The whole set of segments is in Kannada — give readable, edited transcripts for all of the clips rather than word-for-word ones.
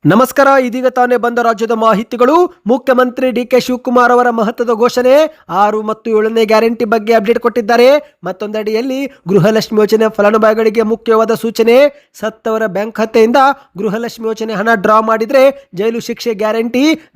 ನಮಸ್ಕಾರ. ಇದೀಗ ತಾನೇ ಬಂದ ರಾಜ್ಯದ ಮಾಹಿತಿಗಳು. ಮುಖ್ಯಮಂತ್ರಿ ಡಿ.ಕೆ. ಶಿವಕುಮಾರ್ ಅವರ ಮಹತ್ವದ ಘೋಷಣೆ 6 ಮತ್ತು 7ನೇ ಗ್ಯಾರಂಟಿ ಬಗ್ಗೆ ಅಪ್ಡೇಟ್ ಕೊಟ್ಟಿದ್ದಾರೆ. ಮತ್ತೊಂದೆಡೆಯಲ್ಲಿ ಗೃಹಲಕ್ಷ್ಮಿ ಯೋಜನೆ ಫಲಾನುಭವಿಗಳಿಗೆ ಮುಖ್ಯವಾದ ಸೂಚನೆ. ಸತ್ತವರ ಬ್ಯಾಂಕ್ ಖಾತೆಯಿಂದ ಗೃಹಲಕ್ಷ್ಮಿ ಯೋಜನೆ ಹಣ ಡ್ರಾ ಮಾಡಿದ್ರೆ ಜೈಲು ಶಿಕ್ಷೆ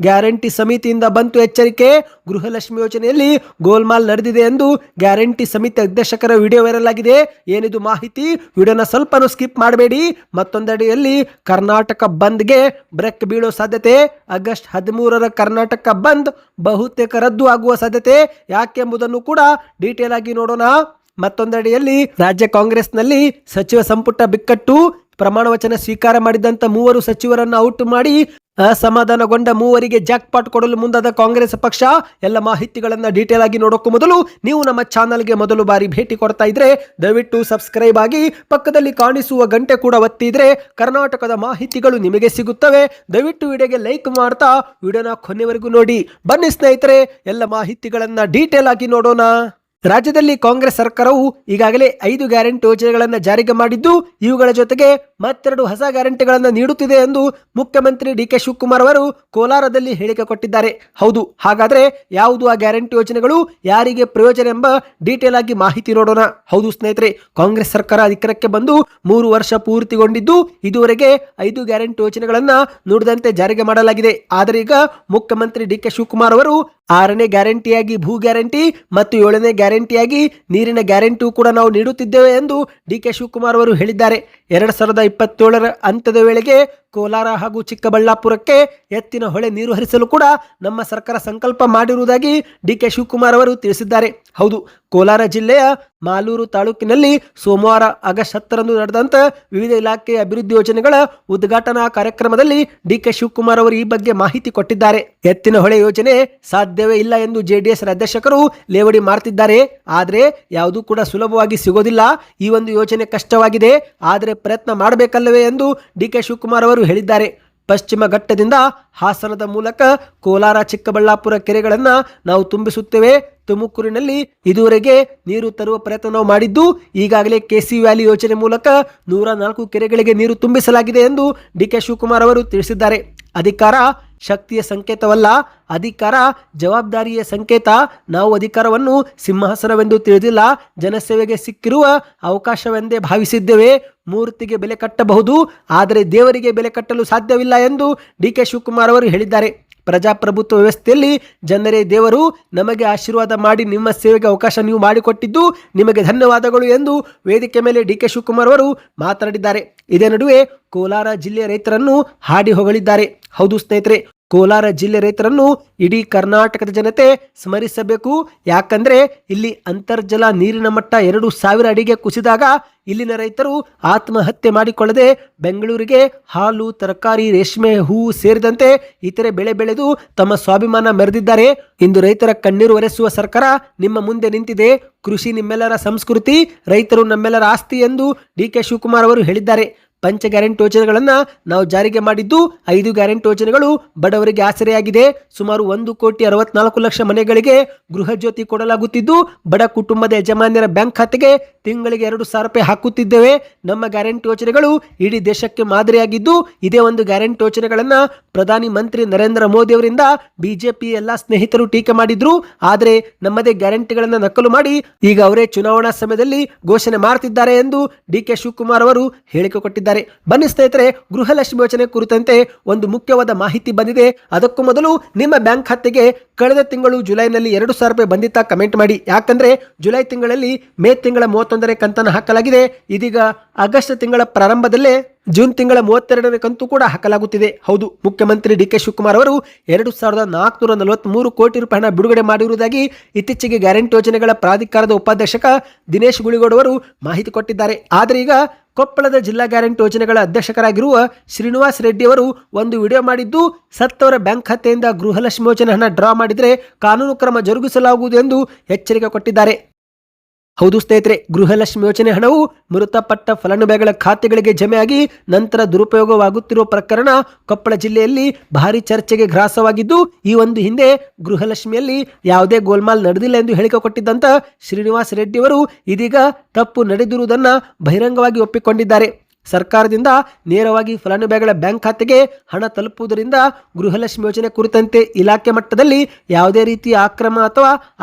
ಗ್ಯಾರಂಟಿ ಸಮಿತಿಯಿಂದ ಬಂತು ಎಚ್ಚರಿಕೆ. ಗೃಹಲಕ್ಷ್ಮಿ ಯೋಜನೆಯಲ್ಲಿ ಗೋಲ್ಮಾಲ್ ನಡೆದಿದೆ ಎಂದು ಗ್ಯಾರಂಟಿ ಸಮಿತಿ ಅಧ್ಯಕ್ಷರ ವಿಡಿಯೋ ವೈರಲ್ ಆಗಿದೆ. ಏನಿದು ಮಾಹಿತಿ? ವಿಡಿಯೋನ ಸ್ವಲ್ಪನೂ ಸ್ಕಿಪ್ ಮಾಡಬೇಡಿ. ಮತ್ತೊಂದೆಡೆಯಲ್ಲಿ ಕರ್ನಾಟಕ ಬಂದ್ಗೆ ಬ್ರೇಕ್ ಬೀಳೋ ಸಾಧ್ಯತೆ. ಆಗಸ್ಟ್ 13ರ ಕರ್ನಾಟಕ ಬಂದ್ ಬಹುತೇಕ ರದ್ದು ಆಗುವ ಸಾಧ್ಯತೆ. ಯಾಕೆಂಬುದನ್ನು ಕೂಡ ಡೀಟೇಲ್ ಆಗಿ ನೋಡೋಣ. ಮತ್ತೊಂದೆಡೆಯಲ್ಲಿ ರಾಜ್ಯ ಕಾಂಗ್ರೆಸ್ನಲ್ಲಿ ಸಚಿವ ಸಂಪುಟ ಬಿಕ್ಕಟ್ಟು. ಪ್ರಮಾಣ ವಚನ ಸ್ವೀಕಾರ ಮಾಡಿದಂತ 3 ಸಚಿವರನ್ನು ಔಟ್ ಮಾಡಿ ಅಸಮಾಧಾನಗೊಂಡ 3ರಿಗೆ ಜಾಕ್ಪಾಟ್ ಕೊಡಲು ಮುಂದಾದ ಕಾಂಗ್ರೆಸ್ ಪಕ್ಷ. ಎಲ್ಲ ಮಾಹಿತಿಗಳನ್ನ ಡೀಟೇಲ್ ಆಗಿ ನೋಡೋಕ್ಕೂ ಮೊದಲು ನೀವು ನಮ್ಮ ಚಾನಲ್ಗೆ ಮೊದಲು ಬಾರಿ ಭೇಟಿ ಕೊಡ್ತಾ ಇದ್ರೆ ದಯವಿಟ್ಟು ಸಬ್ಸ್ಕ್ರೈಬ್ ಆಗಿ, ಪಕ್ಕದಲ್ಲಿ ಕಾಣಿಸುವ ಗಂಟೆ ಕೂಡ ಒತ್ತಿದ್ರೆ ಕರ್ನಾಟಕದ ಮಾಹಿತಿಗಳು ನಿಮಗೆ ಸಿಗುತ್ತವೆ. ದಯವಿಟ್ಟು ವಿಡಿಯೋಗೆ ಲೈಕ್ ಮಾಡ್ತಾ ವಿಡಿಯೋನ ಕೊನೆವರೆಗೂ ನೋಡಿ. ಬನ್ನಿ ಸ್ನೇಹಿತರೆ, ಎಲ್ಲ ಮಾಹಿತಿಗಳನ್ನ ಡೀಟೇಲ್ ಆಗಿ ನೋಡೋಣ. ರಾಜ್ಯದಲ್ಲಿ ಕಾಂಗ್ರೆಸ್ ಸರ್ಕಾರವು ಈಗಾಗಲೇ 5 ಗ್ಯಾರಂಟಿ ಯೋಜನೆಗಳನ್ನು ಜಾರಿಗೆ ಮಾಡಿದ್ದು, ಇವುಗಳ ಜೊತೆಗೆ ಮತ್ತೆರಡು ಹೊಸ ಗ್ಯಾರಂಟಿಗಳನ್ನು ನೀಡುತ್ತಿದೆ ಎಂದು ಮುಖ್ಯಮಂತ್ರಿ ಡಿ.ಕೆ. ಶಿವಕುಮಾರ್ ಅವರು ಕೋಲಾರದಲ್ಲಿ ಹೇಳಿಕೆ ಕೊಟ್ಟಿದ್ದಾರೆ. ಹೌದು, ಹಾಗಾದ್ರೆ ಯಾವುದು ಆ ಗ್ಯಾರಂಟಿ ಯೋಜನೆಗಳು, ಯಾರಿಗೆ ಪ್ರಯೋಜನ ಎಂಬ ಡೀಟೇಲ್ ಆಗಿ ಮಾಹಿತಿ ನೋಡೋಣ. ಹೌದು ಸ್ನೇಹಿತರೆ, ಕಾಂಗ್ರೆಸ್ ಸರ್ಕಾರ ಅಧಿಕಾರಕ್ಕೆ ಬಂದು 3 ವರ್ಷ ಪೂರ್ತಿಗೊಂಡಿದ್ದು, ಇದುವರೆಗೆ 5 ಗ್ಯಾರಂಟಿ ಯೋಜನೆಗಳನ್ನ ನುಡಿದಂತೆ ಜಾರಿಗೆ ಮಾಡಲಾಗಿದೆ. ಆದರೆ ಈಗ ಮುಖ್ಯಮಂತ್ರಿ ಡಿ.ಕೆ. ಶಿವಕುಮಾರ್ ಅವರು 6ನೇ ಗ್ಯಾರಂಟಿಯಾಗಿ ಭೂ ಗ್ಯಾರಂಟಿ ಮತ್ತು 7ನೇ ಗ್ಯಾರಂಟಿಯಾಗಿ ನೀರಿನ ಗ್ಯಾರಂಟಿಯೂ ಕೂಡ ನಾವು ನೀಡುತ್ತಿದ್ದೇವೆ ಎಂದು ಡಿ.ಕೆ. ಶಿವಕುಮಾರ್ ಅವರು ಹೇಳಿದ್ದಾರೆ. 2027ರ ಅಂತ್ಯದ ವೇಳೆಗೆ ಕೋಲಾರ ಹಾಗೂ ಚಿಕ್ಕಬಳ್ಳಾಪುರಕ್ಕೆ ಎತ್ತಿನ ಹೊಳೆ ನೀರು ಹರಿಸಲು ಕೂಡ ನಮ್ಮ ಸರ್ಕಾರ ಸಂಕಲ್ಪ ಮಾಡಿರುವುದಾಗಿ ಡಿ.ಕೆ. ಶಿವಕುಮಾರ್ ಅವರು ತಿಳಿಸಿದ್ದಾರೆ. ಹೌದು, ಕೋಲಾರ ಜಿಲ್ಲೆಯ ಮಾಲೂರು ತಾಲೂಕಿನಲ್ಲಿ ಸೋಮವಾರ ಆಗಸ್ಟ್ 10ರಂದು ನಡೆದಂತ ವಿವಿಧ ಇಲಾಖೆಯ ಅಭಿವೃದ್ಧಿ ಯೋಜನೆಗಳ ಉದ್ಘಾಟನಾ ಕಾರ್ಯಕ್ರಮದಲ್ಲಿ ಡಿ.ಕೆ. ಶಿವಕುಮಾರ್ ಅವರು ಈ ಬಗ್ಗೆ ಮಾಹಿತಿ ಕೊಟ್ಟಿದ್ದಾರೆ. ಎತ್ತಿನ ಹೊಳೆ ಯೋಜನೆ ಸಾಧ್ಯವೇ ಇಲ್ಲ ಎಂದು ಜೆಡಿಎಸ್ ಅಧ್ಯಕ್ಷರು ಲೇವಡಿ ಮಾಡ್ತಿದ್ದಾರೆ. ಆದರೆ ಯಾವುದೂ ಕೂಡ ಸುಲಭವಾಗಿ ಸಿಗೋದಿಲ್ಲ. ಈ ಒಂದು ಯೋಜನೆ ಕಷ್ಟವಾಗಿದೆ, ಆದರೆ ಪ್ರಯತ್ನ ಮಾಡಬೇಕಲ್ಲವೇ ಎಂದು ಡಿ.ಕೆ. ಶಿವಕುಮಾರ್ ಅವರು ಹೇಳಿದ್ದಾರೆ. ಪಶ್ಚಿಮ ಘಟ್ಟದಿಂದ ಹಾಸನದ ಮೂಲಕ ಕೋಲಾರ ಚಿಕ್ಕಬಳ್ಳಾಪುರ ಕೆರೆಗಳನ್ನು ನಾವು ತುಂಬಿಸುತ್ತೇವೆ. ತುಮಕೂರಿನಲ್ಲಿ ಇದುವರೆಗೆ ನೀರು ತರುವ ಪ್ರಯತ್ನ ನಾವು ಮಾಡಿದ್ದು, ಈಗಾಗಲೇ ಕೆಸಿ ವ್ಯಾಲಿ ಯೋಜನೆ ಮೂಲಕ 104 ಕೆರೆಗಳಿಗೆ ನೀರು ತುಂಬಿಸಲಾಗಿದೆ ಎಂದು ಡಿ.ಕೆ. ಶಿವಕುಮಾರ್ ಅವರು ತಿಳಿಸಿದ್ದಾರೆ. ಅಧಿಕಾರ ಶಕ್ತಿಯ ಸಂಕೇತವಲ್ಲ, ಅಧಿಕಾರ ಜವಾಬ್ದಾರಿಯ ಸಂಕೇತ. ನಾವು ಅಧಿಕಾರವನ್ನು ಸಿಂಹಾಸನವೆಂದು ತಿಳಿದಿಲ್ಲ, ಜನಸೇವೆಗೆ ಸಿಕ್ಕಿರುವ ಅವಕಾಶವೆಂದೇ ಭಾವಿಸಿದ್ದೇವೆ. ಮೂರ್ತಿಗೆ ಬೆಲೆ ಕಟ್ಟಬಹುದು, ಆದರೆ ದೇವರಿಗೆ ಬೆಲೆ ಕಟ್ಟಲು ಸಾಧ್ಯವಿಲ್ಲ ಎಂದು ಡಿ.ಕೆ. ಶಿವಕುಮಾರ್ ಅವರು ಹೇಳಿದ್ದಾರೆ. ಪ್ರಜಾಪ್ರಭುತ್ವ ವ್ಯವಸ್ಥೆಯಲ್ಲಿ ಜನರೇ ದೇವರು. ನಮಗೆ ಆಶೀರ್ವಾದ ಮಾಡಿ ನಿಮ್ಮ ಸೇವೆಗೆ ಅವಕಾಶ ನೀವು ಮಾಡಿಕೊಟ್ಟಿದ್ದು ನಿಮಗೆ ಧನ್ಯವಾದಗಳು ಎಂದು ವೇದಿಕೆ ಮೇಲೆ ಡಿ.ಕೆ. ಶಿವಕುಮಾರ್ ಅವರು ಮಾತನಾಡಿದ್ದಾರೆ. ಇದೇ ನಡುವೆ ಕೋಲಾರ ಜಿಲ್ಲೆಯ ರೈತರನ್ನು ಹಾಡಿ ಹೊಗಳಿದ್ದಾರೆ. ಹೌದು ಸ್ನೇಹಿತರೆ, ಕೋಲಾರ ಜಿಲ್ಲೆ ರೈತರನ್ನು ಇಡೀ ಕರ್ನಾಟಕದ ಜನತೆ ಸ್ಮರಿಸಬೇಕು. ಯಾಕಂದ್ರೆ ಇಲ್ಲಿ ಅಂತರ್ಜಲ ನೀರಿನ ಮಟ್ಟ 2000 ಅಡಿಗೆ ಕುಸಿದಾಗ ಇಲ್ಲಿನ ರೈತರು ಆತ್ಮಹತ್ಯೆ ಮಾಡಿಕೊಳ್ಳದೆ ಬೆಂಗಳೂರಿಗೆ ಹಾಲು, ತರಕಾರಿ, ರೇಷ್ಮೆ, ಹೂವು ಸೇರಿದಂತೆ ಇತರೆ ಬೆಳೆ ಬೆಳೆದು ತಮ್ಮ ಸ್ವಾಭಿಮಾನ ಮೆರೆದಿದ್ದಾರೆ. ಇಂದು ರೈತರ ಕಣ್ಣೀರು ಒರೆಸುವ ಸರ್ಕಾರ ನಿಮ್ಮ ಮುಂದೆ ನಿಂತಿದೆ. ಕೃಷಿ ನಿಮ್ಮೆಲ್ಲರ ಸಂಸ್ಕೃತಿ, ರೈತರು ನಮ್ಮೆಲ್ಲರ ಆಸ್ತಿ ಎಂದು ಡಿ.ಕೆ. ಶಿವಕುಮಾರ್ ಅವರು ಹೇಳಿದ್ದಾರೆ. ಪಂಚ ಗ್ಯಾರಂಟಿ ಯೋಜನೆಗಳನ್ನು ನಾವು ಜಾರಿಗೆ ಮಾಡಿದ್ದು, 5 ಗ್ಯಾರಂಟಿ ಯೋಜನೆಗಳು ಬಡವರಿಗೆ ಆಸರೆಯಾಗಿದೆ. ಸುಮಾರು 1,64,00,000 ಮನೆಗಳಿಗೆ ಗೃಹ ಜ್ಯೋತಿ ಕೊಡಲಾಗುತ್ತಿದ್ದು, ಬಡ ಕುಟುಂಬದ ಯಜಮಾನ್ಯರ ಬ್ಯಾಂಕ್ ಖಾತೆಗೆ ತಿಂಗಳಿಗೆ 2,000 ರೂಪಾಯಿ ಹಾಕುತ್ತಿದ್ದೇವೆ. ನಮ್ಮ ಗ್ಯಾರಂಟಿ ಯೋಜನೆಗಳು ಇಡೀ ದೇಶಕ್ಕೆ ಮಾದರಿಯಾಗಿದ್ದು, ಇದೇ ಒಂದು ಗ್ಯಾರಂಟಿ ಯೋಜನೆಗಳನ್ನು ಪ್ರಧಾನಿ ಮಂತ್ರಿ ನರೇಂದ್ರ ಮೋದಿ ಅವರಿಂದ ಬಿಜೆಪಿ ಎಲ್ಲ ಸ್ನೇಹಿತರು ಟೀಕೆ ಮಾಡಿದ್ರು. ಆದರೆ ನಮ್ಮದೇ ಗ್ಯಾರಂಟಿಗಳನ್ನು ನಕಲು ಮಾಡಿ ಈಗ ಅವರೇ ಚುನಾವಣಾ ಸಮಯದಲ್ಲಿ ಘೋಷಣೆ ಮಾಡ್ತಿದ್ದಾರೆ ಎಂದು ಡಿ.ಕೆ. ಶಿವಕುಮಾರ್ ಅವರು ಹೇಳಿಕೆ ಕೊಟ್ಟಿದ್ದಾರೆ. ಬನ್ನಿ ಸ್ನೇಹಿತರೆ, ಗೃಹಲಕ್ಷ್ಮಿ ಯೋಜನೆ ಕುರಿತಂತೆ ಒಂದು ಮುಖ್ಯವಾದ ಮಾಹಿತಿ ಬಂದಿದೆ. ಅದಕ್ಕೂ ಮೊದಲು ನಿಮ್ಮ ಬ್ಯಾಂಕ್ ಖಾತೆಗೆ ಕಳೆದ ತಿಂಗಳು ಜುಲೈನಲ್ಲಿ 2,000 ರೂಪಾಯಿ ಬಂದಿತ್ತಾ ಕಮೆಂಟ್ ಮಾಡಿ. ಯಾಕಂದ್ರೆ ಜುಲೈ ತಿಂಗಳಲ್ಲಿ ಮೇ ತಿಂಗಳ 31ನೇ ಕಂತನ್ನು ಹಾಕಲಾಗಿದೆ. ಇದೀಗ ಆಗಸ್ಟ್ ತಿಂಗಳ ಪ್ರಾರಂಭದಲ್ಲೇ ಜೂನ್ ತಿಂಗಳ 32ನೇ ಕಂತು ಕೂಡ ಹಾಕಲಾಗುತ್ತಿದೆ. ಹೌದು, ಮುಖ್ಯಮಂತ್ರಿ ಡಿ.ಕೆ. ಶಿವಕುಮಾರ್ ಅವರು 2,443 ಕೋಟಿ ರೂಪಾಯಿ ಹಣ ಬಿಡುಗಡೆ ಮಾಡಿರುವುದಾಗಿ ಇತ್ತೀಚೆಗೆ ಗ್ಯಾರಂಟಿ ಯೋಜನೆಗಳ ಪ್ರಾಧಿಕಾರದ ಉಪಾಧ್ಯಕ್ಷ ದಿನೇಶ್ ಗುಳಿಗೋಡ್ ಅವರು ಮಾಹಿತಿ ಕೊಟ್ಟಿದ್ದಾರೆ. ಆದರೆ ಈಗ ಕೊಪ್ಪಳದ ಜಿಲ್ಲಾ ಗ್ಯಾರಂಟಿ ಯೋಜನೆಗಳ ಅಧ್ಯಕ್ಷರಾಗಿರುವ ಶ್ರೀನಿವಾಸ್ ರೆಡ್ಡಿ ಅವರು ಒಂದು ವಿಡಿಯೋ ಮಾಡಿದ್ದು, ಸತ್ತವರ ಬ್ಯಾಂಕ್ ಖಾತೆಯಿಂದ ಗೃಹಲಕ್ಷ್ಮಿ ಯೋಜನೆ ಹಣ ಡ್ರಾ ಮಾಡಿದರೆ ಕಾನೂನು ಕ್ರಮ ಜರುಗಿಸಲಾಗುವುದು ಎಂದು ಎಚ್ಚರಿಕೆ ಕೊಟ್ಟಿದ್ದಾರೆ. ಹೌದು ಸ್ನೇಹಿತರೆ, ಗೃಹಲಕ್ಷ್ಮಿ ಯೋಜನೆ ಹಣವು ಮೃತಪಟ್ಟ ಫಲಾನುಭವಿಗಳ ಖಾತೆಗಳಿಗೆ ಜಮೆಯಾಗಿ ನಂತರ ದುರುಪಯೋಗವಾಗುತ್ತಿರುವ ಪ್ರಕರಣ ಕೊಪ್ಪಳ ಜಿಲ್ಲೆಯಲ್ಲಿ ಭಾರಿ ಚರ್ಚೆಗೆ ಗ್ರಾಸವಾಗಿದ್ದು, ಈ ಒಂದು ಹಿಂದೆ ಗೃಹಲಕ್ಷ್ಮಿಯಲ್ಲಿ ಯಾವುದೇ ಗೋಲ್ಮಾಲ್ ನಡೆದಿಲ್ಲ ಎಂದು ಹೇಳಿಕೆ ಕೊಟ್ಟಿದ್ದಂತ ಶ್ರೀನಿವಾಸ್ ರೆಡ್ಡಿ ಅವರು ಇದೀಗ ತಪ್ಪು ನಡೆದಿರುವುದನ್ನು ಬಹಿರಂಗವಾಗಿ ಒಪ್ಪಿಕೊಂಡಿದ್ದಾರೆ. ಸರ್ಕಾರದಿಂದ ನೇರವಾಗಿ ಫಲಾನುಭವಿಗಳ ಬ್ಯಾಂಕ್ ಖಾತೆಗೆ ಹಣ ತಲುಪುವುದರಿಂದ ಗೃಹಲಕ್ಷ್ಮಿ ಯೋಜನೆ ಕುರಿತಂತೆ ಇಲಾಖೆ ಮಟ್ಟದಲ್ಲಿ ಯಾವುದೇ ರೀತಿಯ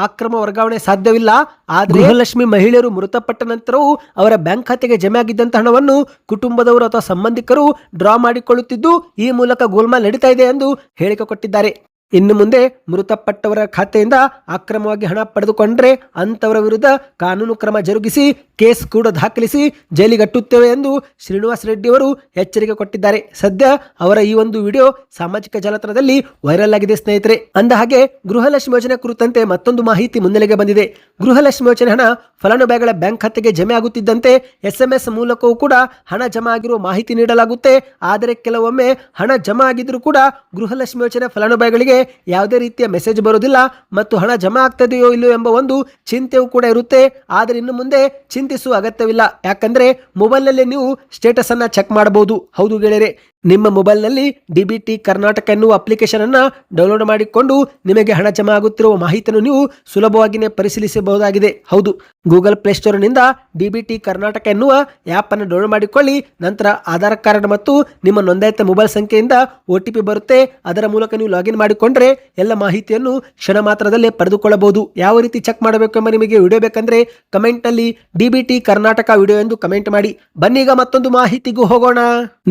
ಅಕ್ರಮ ವರ್ಗಾವಣೆ ಸಾಧ್ಯವಿಲ್ಲ. ಆದರೆ ಗೃಹಲಕ್ಷ್ಮಿ ಮಹಿಳೆಯರು ಮೃತಪಟ್ಟ ನಂತರವೂ ಅವರ ಬ್ಯಾಂಕ್ ಖಾತೆಗೆ ಜಮೆ ಆಗಿದ್ದಂಥ ಹಣವನ್ನು ಕುಟುಂಬದವರು ಅಥವಾ ಸಂಬಂಧಿಕರು ಡ್ರಾ ಮಾಡಿಕೊಳ್ಳುತ್ತಿದ್ದು ಈ ಮೂಲಕ ಗೋಲ್ಮಾಲ್ ನಡೀತಾ ಇದೆ ಎಂದು ಹೇಳಿಕೆ ಕೊಟ್ಟಿದ್ದಾರೆ. ಇನ್ನು ಮುಂದೆ ಮೃತಪಟ್ಟವರ ಖಾತೆಯಿಂದ ಅಕ್ರಮವಾಗಿ ಹಣ ಪಡೆದುಕೊಂಡ್ರೆ ಅಂತವರ ವಿರುದ್ಧ ಕಾನೂನು ಕ್ರಮ ಜರುಗಿಸಿ ಕೇಸ್ ಕೂಡ ದಾಖಲಿಸಿ ಜೈಲಿಗಟ್ಟುತ್ತೇವೆ ಎಂದು ಶ್ರೀನಿವಾಸ್ ರೆಡ್ಡಿ ಅವರು ಎಚ್ಚರಿಕೆ ಕೊಟ್ಟಿದ್ದಾರೆ. ಸದ್ಯ ಅವರ ಈ ಒಂದು ವಿಡಿಯೋ ಸಾಮಾಜಿಕ ಜಾಲತಾಣದಲ್ಲಿ ವೈರಲ್ ಆಗಿದೆ ಸ್ನೇಹಿತರೆ. ಅಂದ ಹಾಗೆ ಗೃಹಲಕ್ಷ್ಮಿ ಯೋಜನೆ ಕುರಿತಂತೆ ಮತ್ತೊಂದು ಮಾಹಿತಿ ಮುನ್ನೆಲೆಗೆ ಬಂದಿದೆ. ಗೃಹಲಕ್ಷ್ಮಿ ಯೋಜನೆ ಹಣ ಫಲಾನುಭವಿಗಳ ಬ್ಯಾಂಕ್ ಖಾತೆಗೆ ಜಮೆ ಆಗುತ್ತಿದ್ದಂತೆ SMS ಮೂಲಕವೂ ಕೂಡ ಹಣ ಜಮಾ ಆಗಿರುವ ಮಾಹಿತಿ ನೀಡಲಾಗುತ್ತೆ. ಆದರೆ ಕೆಲವೊಮ್ಮೆ ಹಣ ಜಮಾ ಆಗಿದ್ರೂ ಕೂಡ ಗೃಹಲಕ್ಷ್ಮಿ ಯೋಜನೆ ಫಲಾನುಭವಿಗಳಿಗೆ ಯಾವುದೇ ರೀತಿಯ ಮೆಸೇಜ್ ಬರೋದಿಲ್ಲ ಮತ್ತು ಹಣ ಜಮಾ ಆಗ್ತದೆಯೋ ಇಲ್ಲೋ ಎಂಬ ಒಂದು ಚಿಂತೆಯೂ ಕೂಡ ಇರುತ್ತೆ. ಆದರೆ ಇನ್ನು ಮುಂದೆ ಚಿಂತಿಸುವ ಅಗತ್ಯವಿಲ್ಲ. ಯಾಕಂದ್ರೆ ಮೊಬೈಲ್ನಲ್ಲಿ ನೀವು ಸ್ಟೇಟಸ್ ಅನ್ನ ಚೆಕ್ ಮಾಡಬಹುದು. ಹೌದು ಗೆಳೆಯರೆ, ನಿಮ್ಮ ಮೊಬೈಲ್ನಲ್ಲಿ DBT ಕರ್ನಾಟಕ ಎನ್ನುವ ಅಪ್ಲಿಕೇಶನ್ ಅನ್ನ ಡೌನ್ಲೋಡ್ ಮಾಡಿಕೊಂಡು ನಿಮಗೆ ಹಣ ಜಮಾ ಆಗುತ್ತಿರುವ ಮಾಹಿತಿಯನ್ನು ನೀವು ಸುಲಭವಾಗಿಯೇ ಪರಿಶೀಲಿಸಬಹುದಾಗಿದೆ. ಹೌದು, ಗೂಗಲ್ ಪ್ಲೇಸ್ಟೋರ್ನಿಂದ DBT ಕರ್ನಾಟಕ ಎನ್ನುವ ಆ್ಯಪ್ ಅನ್ನು ಡೌನ್ಲೋಡ್ ಮಾಡಿಕೊಳ್ಳಿ. ನಂತರ ಆಧಾರ್ ಕಾರ್ಡ್ ಮತ್ತು ನಿಮ್ಮ ನೋಂದಾಯಿತ ಮೊಬೈಲ್ ಸಂಖ್ಯೆಯಿಂದ OTP ಬರುತ್ತೆ. ಅದರ ಮೂಲಕ ನೀವು ಲಾಗಿನ್ ಮಾಡಿಕೊಂಡ್ರೆ ಎಲ್ಲ ಮಾಹಿತಿಯನ್ನು ಕ್ಷಣ ಮಾತ್ರದಲ್ಲೇ ಪಡೆದುಕೊಳ್ಳಬಹುದು. ಯಾವ ರೀತಿ ಚೆಕ್ ಮಾಡಬೇಕು ಎಂಬ ನಿಮಗೆ ವಿಡಿಯೋ ಬೇಕಂದ್ರೆ ಕಮೆಂಟ್ ನಲ್ಲಿ DBT ಕರ್ನಾಟಕ ವಿಡಿಯೋ ಎಂದು ಕಮೆಂಟ್ ಮಾಡಿ. ಬನ್ನೀಗ ಮತ್ತೊಂದು ಮಾಹಿತಿಗೂ ಹೋಗೋಣ.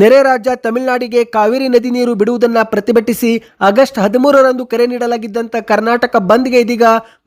ನೆರೆ ರಾಜ್ಯ ತಮಿಳುನಾಡಿಗೆ ಕಾವೇರಿ ನದಿ ನೀರು ಬಿಡುವುದನ್ನು ಪ್ರತಿಭಟಿಸಿ ಆಗಸ್ಟ್ 13ರಂದು ಕರೆ ನೀಡಲಾಗಿದ್ದಂತ ಕರ್ನಾಟಕ ಬಂದ್ಗೆ ಇದೀಗ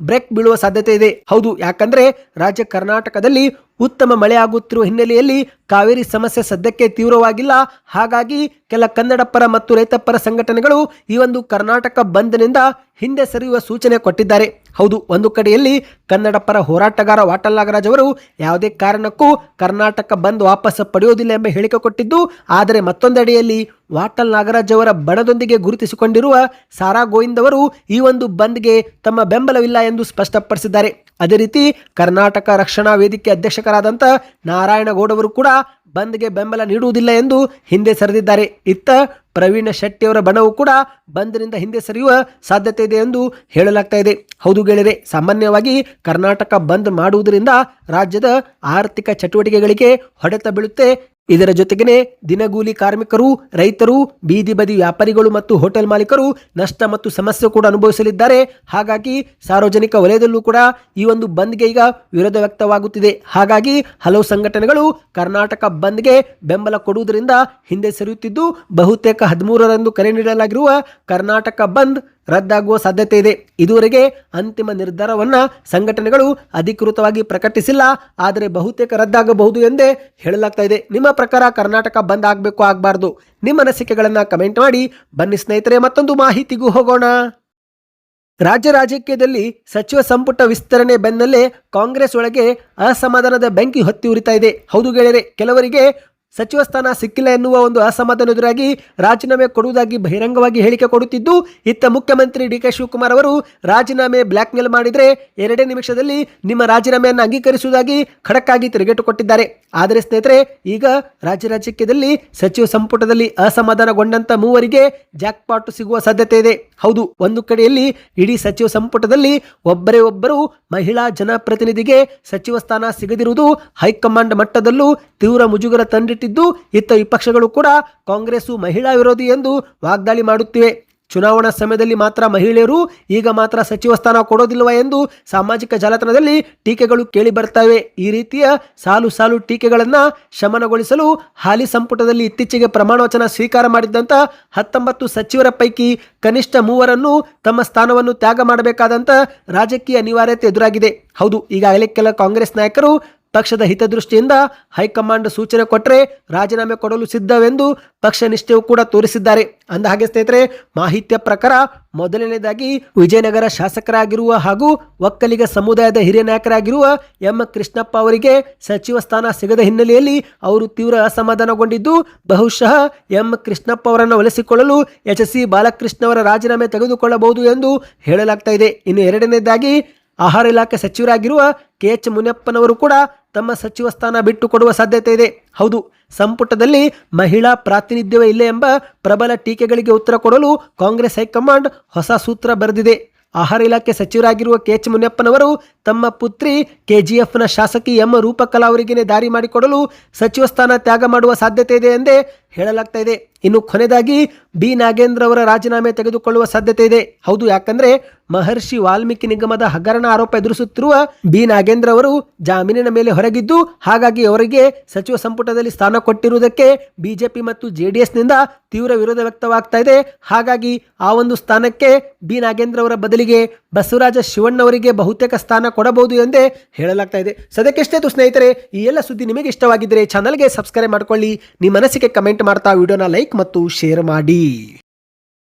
ಬ್ರೇಕ್ ಬೀಳುವ ಸಾಧ್ಯತೆ ಇದೆ. ಹೌದು, ಯಾಕಂದ್ರೆ ರಾಜ್ಯ ಕರ್ನಾಟಕದಲ್ಲಿ ಉತ್ತಮ ಮಳೆ ಆಗುತ್ತಿರುವ ಹಿನ್ನೆಲೆಯಲ್ಲಿ ಕಾವೇರಿ ಸಮಸ್ಯೆ ಸದ್ಯಕ್ಕೆ ತೀವ್ರವಾಗಿಲ್ಲ. ಹಾಗಾಗಿ ಕೆಲ ಕನ್ನಡ ಪರ ಮತ್ತು ರೈತ ಪರ ಸಂಘಟನೆಗಳು ಈ ಒಂದು ಕರ್ನಾಟಕ ಬಂದ್ನಿಂದ ಹಿಂದೆ ಸರಿಯುವ ಸೂಚನೆ ಕೊಟ್ಟಿದ್ದಾರೆ. ಹೌದು, ಒಂದು ಕಡೆಯಲ್ಲಿ ಕನ್ನಡ ಪರ ಹೋರಾಟಗಾರ ವಾಟಾಳ್ ನಾಗರಾಜ್ ಅವರು ಯಾವುದೇ ಕಾರಣಕ್ಕೂ ಕರ್ನಾಟಕ ಬಂದ್ ವಾಪಸ್ ಪಡೆಯುವುದಿಲ್ಲ ಎಂಬ ಹೇಳಿಕೆ ಕೊಟ್ಟಿದ್ದು, ಆದರೆ ಮತ್ತೊಂದೆಡೆಯಲ್ಲಿ ವಾಟಾಳ್ ನಾಗರಾಜ್ ಅವರ ಬಣದೊಂದಿಗೆ ಗುರುತಿಸಿಕೊಂಡಿರುವ ಸಾರಾ ಗೋವಿಂದ್ ಅವರು ಈ ಒಂದು ಬಂದ್ಗೆ ತಮ್ಮ ಬೆಂಬಲವಿಲ್ಲ ಎಂದು ಸ್ಪಷ್ಟಪಡಿಸಿದ್ದಾರೆ. ಅದೇ ರೀತಿ ಕರ್ನಾಟಕ ರಕ್ಷಣಾ ವೇದಿಕೆ ಅಧ್ಯಕ್ಷರಾದಂಥ ನಾರಾಯಣಗೌಡ ಅವರು ಕೂಡ ಬಂದ್ಗೆ ಬೆಂಬಲ ನೀಡುವುದಿಲ್ಲ ಎಂದು ಹಿಂದೆ ಸರಿದಿದ್ದಾರೆ. ಇತ್ತ ಪ್ರವೀಣ್ ಶೆಟ್ಟಿ ಅವರ ಬಣವು ಕೂಡ ಬಂದ್ನಿಂದ ಹಿಂದೆ ಸರಿಯುವ ಸಾಧ್ಯತೆ ಇದೆ ಎಂದು ಹೇಳಲಾಗ್ತಾ ಇದೆ. ಹೌದು ಗೆಳೆಯರೆ, ಸಾಮಾನ್ಯವಾಗಿ ಕರ್ನಾಟಕ ಬಂದ್ ಮಾಡುವುದರಿಂದ ರಾಜ್ಯದ ಆರ್ಥಿಕ ಚಟುವಟಿಕೆಗಳಿಗೆ ಹೊಡೆತ ಬೀಳುತ್ತೆ. ಇದರ ಜೊತೆಗೇನೆ ದಿನಗೂಲಿ ಕಾರ್ಮಿಕರು, ರೈತರು, ಬೀದಿ ಬದಿ ವ್ಯಾಪಾರಿಗಳು ಮತ್ತು ಹೋಟೆಲ್ ಮಾಲೀಕರು ನಷ್ಟ ಮತ್ತು ಸಮಸ್ಯೆ ಕೂಡ ಅನುಭವಿಸಲಿದ್ದಾರೆ. ಹಾಗಾಗಿ ಸಾರ್ವಜನಿಕ ವಲಯದಲ್ಲೂ ಕೂಡ ಈ ಒಂದು ಬಂದ್ಗೆ ಈಗ ವಿರೋಧ ವ್ಯಕ್ತವಾಗುತ್ತಿದೆ. ಹಾಗಾಗಿ ಹಲವು ಸಂಘಟನೆಗಳು ಕರ್ನಾಟಕ ಬಂದ್ಗೆ ಬೆಂಬಲ ಕೊಡುವುದರಿಂದ ಹಿಂದೆ ಸರಿಯುತ್ತಿದ್ದು, ಬಹುತೇಕ 13ರಂದು ಕರೆ ನೀಡಲಾಗಿರುವ ಕರ್ನಾಟಕ ಬಂದ್ ರದ್ದಾಗುವ ಸಾಧ್ಯತೆ ಇದೆ. ಇದುವರೆಗೆ ಅಂತಿಮ ನಿರ್ಧಾರವನ್ನ ಸಂಘಟನೆಗಳು ಅಧಿಕೃತವಾಗಿ ಪ್ರಕಟಿಸಿಲ್ಲ, ಆದರೆ ಬಹುತೇಕ ರದ್ದಾಗಬಹುದು ಎಂದೇ ಹೇಳಲಾಗ್ತಾ ಇದೆ. ನಿಮ್ಮ ಪ್ರಕಾರ ಕರ್ನಾಟಕ ಬಂದ್ ಆಗಬೇಕು ಆಗಬಾರ್ದು? ನಿಮ್ಮ ಅನಿಸಿಕೆಗಳನ್ನ ಕಮೆಂಟ್ ಮಾಡಿ. ಬನ್ನಿ ಸ್ನೇಹಿತರೆ, ಮತ್ತೊಂದು ಮಾಹಿತಿಗೂ ಹೋಗೋಣ. ರಾಜ್ಯ ರಾಜಕೀಯದಲ್ಲಿ ಸಚಿವ ಸಂಪುಟ ವಿಸ್ತರಣೆ ಬೆನ್ನಲ್ಲೇ ಕಾಂಗ್ರೆಸ್ ಒಳಗೆ ಅಸಮಾಧಾನದ ಬೆಂಕಿ ಹೊತ್ತಿ ಉರಿತಾ ಇದೆ. ಹೌದು ಗೆಳೆಯರೆ, ಕೆಲವರಿಗೆ ಸಚಿವ ಸ್ಥಾನ ಸಿಕ್ಕಿಲ್ಲ ಎನ್ನುವ ಒಂದು ಅಸಮಾಧಾನ ಎದುರಾಗಿ ರಾಜೀನಾಮೆ ಕೊಡುವುದಾಗಿ ಬಹಿರಂಗವಾಗಿ ಹೇಳಿಕೆ ಕೊಡುತ್ತಿದ್ದು, ಇತ್ತ ಮುಖ್ಯಮಂತ್ರಿ DK ಶಿವಕುಮಾರ್ ಅವರು ರಾಜೀನಾಮೆ ಬ್ಲ್ಯಾಕ್ ಮೇಲ್ ಮಾಡಿದರೆ 2 ನಿಮಿಷದಲ್ಲಿ ನಿಮ್ಮ ರಾಜೀನಾಮೆಯನ್ನು ಅಂಗೀಕರಿಸುವುದಾಗಿ ಖಡಕ್ ಆಗಿ ತಿರುಗೇಟು ಕೊಟ್ಟಿದ್ದಾರೆ. ಆದರೆ ಸ್ನೇಹಿತರೆ, ಈಗ ರಾಜ್ಯ ರಾಜಕೀಯದಲ್ಲಿ ಸಚಿವ ಸಂಪುಟದಲ್ಲಿ ಅಸಮಾಧಾನಗೊಂಡಂತ ಮೂವರಿಗೆ ಜಾಕ್ಪಾಟ್ ಸಿಗುವ ಸಾಧ್ಯತೆ ಇದೆ. ಹೌದು, ಒಂದು ಕಡೆಯಲ್ಲಿ ಇಡೀ ಸಚಿವ ಸಂಪುಟದಲ್ಲಿ ಒಬ್ಬರು ಮಹಿಳಾ ಜನಪ್ರತಿನಿಧಿಗೆ ಸಚಿವ ಸ್ಥಾನ ಸಿಗದಿರುವುದು ಹೈಕಮಾಂಡ್ ಮಟ್ಟದಲ್ಲೂ ತೀವ್ರ ಮುಜುಗರ ತಂದಿಟ್ಟಿದ್ದು, ಇತ್ತ ವಿಪಕ್ಷಗಳು ಕೂಡ ಕಾಂಗ್ರೆಸ್ ಮಹಿಳಾ ವಿರೋಧಿ ಎಂದು ವಾಗ್ದಾಳಿ ಮಾಡುತ್ತಿವೆ. ಚುನಾವಣಾ ಸಮಯದಲ್ಲಿ ಮಾತ್ರ ಮಹಿಳೆಯರು, ಈಗ ಮಾತ್ರ ಸಚಿವ ಸ್ಥಾನ ಕೊಡೋದಿಲ್ವಾ ಎಂದು ಸಾಮಾಜಿಕ ಜಾಲತಾಣದಲ್ಲಿ ಟೀಕೆಗಳು ಕೇಳಿ ಬರ್ತವೆ. ಈ ರೀತಿಯ ಸಾಲು ಟೀಕೆಗಳನ್ನು ಶಮನಗೊಳಿಸಲು ಹಾಲಿ ಸಂಪುಟದಲ್ಲಿ ಇತ್ತೀಚೆಗೆ ಪ್ರಮಾಣ ವಚನ ಸ್ವೀಕಾರ ಮಾಡಿದ್ದಂಥ 19 ಸಚಿವರ ಪೈಕಿ ಕನಿಷ್ಠ 3 ತಮ್ಮ ಸ್ಥಾನವನ್ನು ತ್ಯಾಗ ಮಾಡಬೇಕಾದಂಥ ರಾಜಕೀಯ ಅನಿವಾರ್ಯತೆ ಎದುರಾಗಿದೆ. ಹೌದು, ಈಗಾಗಲೇ ಕೆಲ ಕಾಂಗ್ರೆಸ್ ನಾಯಕರು ಪಕ್ಷದ ಹಿತದೃಷ್ಟಿಯಿಂದ ಹೈಕಮಾಂಡ್ ಸೂಚನೆ ಕೊಟ್ಟರೆ ರಾಜೀನಾಮೆ ಕೊಡಲು ಸಿದ್ಧವೆಂದು ಪಕ್ಷ ನಿಷ್ಠೆಯೂ ಕೂಡ ತೋರಿಸಿದ್ದಾರೆ. ಅಂದ ಹಾಗೆ ಸ್ನೇಹಿತರೆ, ಮಾಹಿತಿಯ ಪ್ರಕಾರ ಮೊದಲನೇದಾಗಿ ವಿಜಯನಗರ ಶಾಸಕರಾಗಿರುವ ಹಾಗೂ ಒಕ್ಕಲಿಗ ಸಮುದಾಯದ ಹಿರಿಯ ನಾಯಕರಾಗಿರುವ ಎಂ ಕೃಷ್ಣಪ್ಪ ಅವರಿಗೆ ಸಚಿವ ಸ್ಥಾನ ಸಿಗದ ಹಿನ್ನೆಲೆಯಲ್ಲಿ ಅವರು ತೀವ್ರ ಅಸಮಾಧಾನಗೊಂಡಿದ್ದು, ಬಹುಶಃ ಎಂ ಕೃಷ್ಣಪ್ಪ ಅವರನ್ನು ಒಲಿಸಿಕೊಳ್ಳಲು HC ಬಾಲಕೃಷ್ಣ ಅವರ ರಾಜೀನಾಮೆ ತೆಗೆದುಕೊಳ್ಳಬಹುದು ಎಂದು ಹೇಳಲಾಗ್ತಾ ಇದೆ. ಇನ್ನು ಎರಡನೇದಾಗಿ ಆಹಾರ ಇಲಾಖೆ ಸಚಿವರಾಗಿರುವ KH ಮುನಿಯಪ್ಪನವರು ಕೂಡ ತಮ್ಮ ಸಚಿವ ಸ್ಥಾನ ಬಿಟ್ಟು ಕೊಡುವ ಸಾಧ್ಯತೆ ಇದೆ. ಹೌದು, ಸಂಪುಟದಲ್ಲಿ ಮಹಿಳಾ ಪ್ರಾತಿನಿಧ್ಯವೇ ಇಲ್ಲ ಎಂಬ ಪ್ರಬಲ ಟೀಕೆಗಳಿಗೆ ಉತ್ತರ ಕೊಡಲು ಕಾಂಗ್ರೆಸ್ ಹೈಕಮಾಂಡ್ ಹೊಸ ಸೂತ್ರ ಬರೆದಿದೆ. ಆಹಾರ ಇಲಾಖೆ ಸಚಿವರಾಗಿರುವ ಕೆಎಚ್ ಮುನಿಯಪ್ಪನವರು ತಮ್ಮ ಪುತ್ರಿ ಕೆಜಿಎಫ್ನ ಶಾಸಕಿ ಎಂ ರೂಪಕಲಾ ಅವರಿಗೆ ದಾರಿ ಮಾಡಿಕೊಡಲು ಸಚಿವ ಸ್ಥಾನ ತ್ಯಾಗ ಮಾಡುವ ಸಾಧ್ಯತೆ ಇದೆ ಎಂದೇ ಹೇಳಲಾಗ್ತಾ ಇದೆ. ಇನ್ನು ಕೊನೆಯದಾಗಿ ಬಿ ನಾಗೇಂದ್ರ ಅವರ ರಾಜೀನಾಮೆ ತೆಗೆದುಕೊಳ್ಳುವ ಸಾಧ್ಯತೆ ಇದೆ. ಹೌದು, ಯಾಕಂದ್ರೆ ಮಹರ್ಷಿ ವಾಲ್ಮೀಕಿ ನಿಗಮದ ಹಗರಣ ಆರೋಪ ಎದುರಿಸುತ್ತಿರುವ ಬಿ ನಾಗೇಂದ್ರ ಅವರು ಜಾಮೀನಿನ ಮೇಲೆ ಹೊರಗಿದ್ದು, ಹಾಗಾಗಿ ಅವರಿಗೆ ಸಚಿವ ಸಂಪುಟದಲ್ಲಿ ಸ್ಥಾನ ಕೊಟ್ಟಿರುವುದಕ್ಕೆ ಬಿಜೆಪಿ ಮತ್ತು ಜೆಡಿಎಸ್ ನಿಂದ ತೀವ್ರ ವಿರೋಧ ವ್ಯಕ್ತವಾಗ್ತಾ ಇದೆ. ಹಾಗಾಗಿ ಆ ಒಂದು ಸ್ಥಾನಕ್ಕೆ ಬಿ ನಾಗೇಂದ್ರ ಅವರ ಬದಲಿಗೆ ಬಸವರಾಜ ಶಿವಣ್ಣವರಿಗೆ ಬಹುತೇಕ ಸ್ಥಾನ ಕೊಡಬಹುದು ಎಂದೇ ಹೇಳಲಾಗ್ತಾ ಇದೆ. ಸದ್ಯಕ್ಕೆಷ್ಟೇ ಸ್ನೇಹಿತರೆ, ಈ ಎಲ್ಲ ಸುದ್ದಿ ನಿಮಗೆ ಇಷ್ಟವಾಗಿದ್ದರೆ ಚಾನಲ್ಗೆ ಸಬ್ಸ್ಕ್ರೈಬ್ ಮಾಡ್ಕೊಳ್ಳಿ. ನಿಮ್ಮ ಮನಸ್ಸಿಗೆ ಕಮೆಂಟ್ ಮಾಡ್ತಾ ವಿಡಿಯೋನ ಲೈಕ್ ಮತ್ತು ಶೇರ್ ಮಾಡಿ.